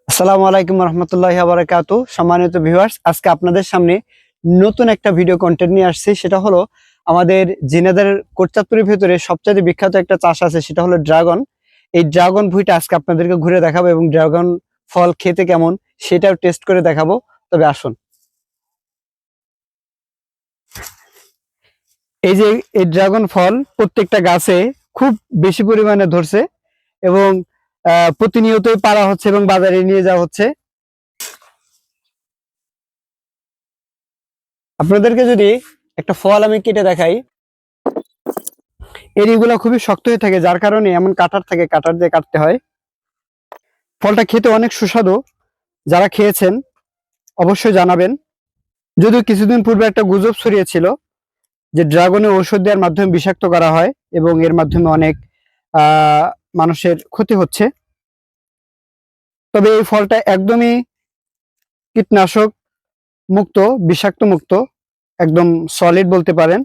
আসসালামু আলাইকুম রহমতুল্লাহি ওয়া বারাকাতুহু। সম্মানিত ভিউয়ার্স, আজকে আপনাদের সামনে নতুন একটা ভিডিও কন্টেন্ট নিয়ে আসছি। সেটা হলো আমাদের ঝিনাইদহের কোটচাঁদপুরের ভিতরে সবচেয়ে বিখ্যাত একটা চাষ আছে, সেটা হলো ড্রাগন। এই ড্রাগন ভুঁইটা আজকে আপনাদেরকে ঘুরে দেখাবো এবং ড্রাগন ফল খেতে কেমন সেটাও টেস্ট করে দেখাবো। তবে আসুন, এই যে এই ড্রাগন ফল প্রত্যেকটা গাছে খুব বেশি পরিমাণে ধরছে এবং প্রতিনিয়তই পাড়া হচ্ছে এবং বাজারে নিয়ে যাওয়া হচ্ছে। আপনাদেরকে যদি একটা ফল আমি কেটে দেখাই, এরিগুলো খুবই শক্ত হয়ে থাকে, যার কারণে এমন কাটার থাকে, কাটার দিয়ে কাটতে হয়। ফলটা খেতে অনেক সুস্বাদু। যারা খেয়েছেন অবশ্যই জানাবেন। যদিও কিছুদিন পূর্বে একটা গুজব ছড়িয়েছিল যে ড্রাগনে ঔষধ দেওয়ার মাধ্যমে বিষাক্ত করা হয় এবং এর মাধ্যমে অনেক মানুষের ক্ষতি হচ্ছে। তবে এই ফলটা একদমই কীটনাশক মুক্ত, বিষাক্ত মুক্ত, একদম সলিড বলতে পারেন।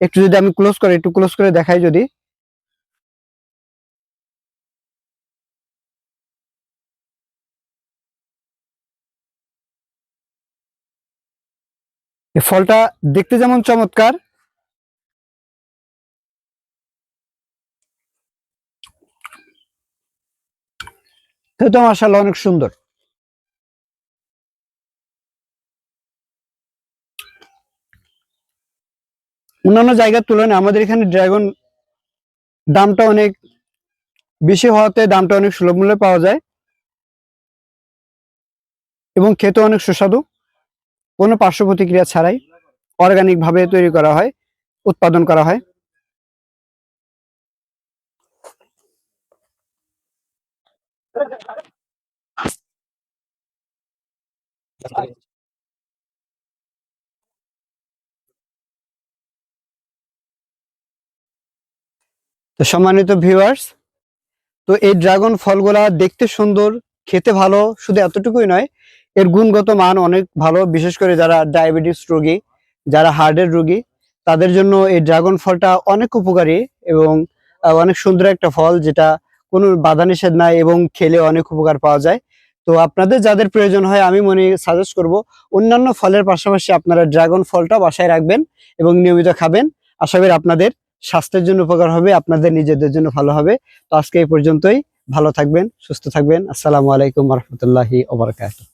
একটু যদি আমি একটু ক্লোজ করে দেখাই, যদি এই ফলটা দেখতে যেমন চমৎকার, খেতে মাশাআল্লাহ অনেক সুন্দর। অন্যান্য জায়গার তুলনায় আমাদের এখানে ড্রাগন দামটা অনেক বেশি হওয়াতে দামটা অনেক সুলভ মূল্যে পাওয়া যায় এবং খেতে অনেক সুস্বাদু। কোনো পার্শ্ব প্রতিক্রিয়া ছাড়াই অর্গানিক ভাবে তৈরি করা হয়, উৎপাদন করা হয়। তো সম্মানিত ভিউয়ার্স, তো এই ড্রাগন ফলগুলা দেখতে সুন্দর, খেতে ভালো, শুধু এতটুকুই নয়, এর গুণগত মান অনেক ভালো। বিশেষ করে যারা ডায়াবেটিস রোগী, যারা হার্টের রোগী, তাদের জন্য এই ড্রাগন ফলটা অনেক উপকারী এবং অনেক সুন্দর একটা ফল, যেটা কোনো বাধা নিষেধ নাই এবং খেলে অনেক উপকার পাওয়া যায়। তো আপনাদের যাদের প্রয়োজন হয়, আমি সাজেস্ট করব অন্যান্য ফলের পাশাপাশি আপনারা ড্রাগন ফলটা বাসায় রাখবেন এবং নিয়মিত খাবেন। আশা করি আপনাদের স্বাস্থ্যের জন্য উপকার হবে, আপনাদের নিজেদের জন্য ভালো হবে। তো আজকে এই পর্যন্তই। ভালো থাকবেন, সুস্থ থাকবেন। আসসালামু আলাইকুম রহমতুল্লাহি ওয়া বারাকাতুহু।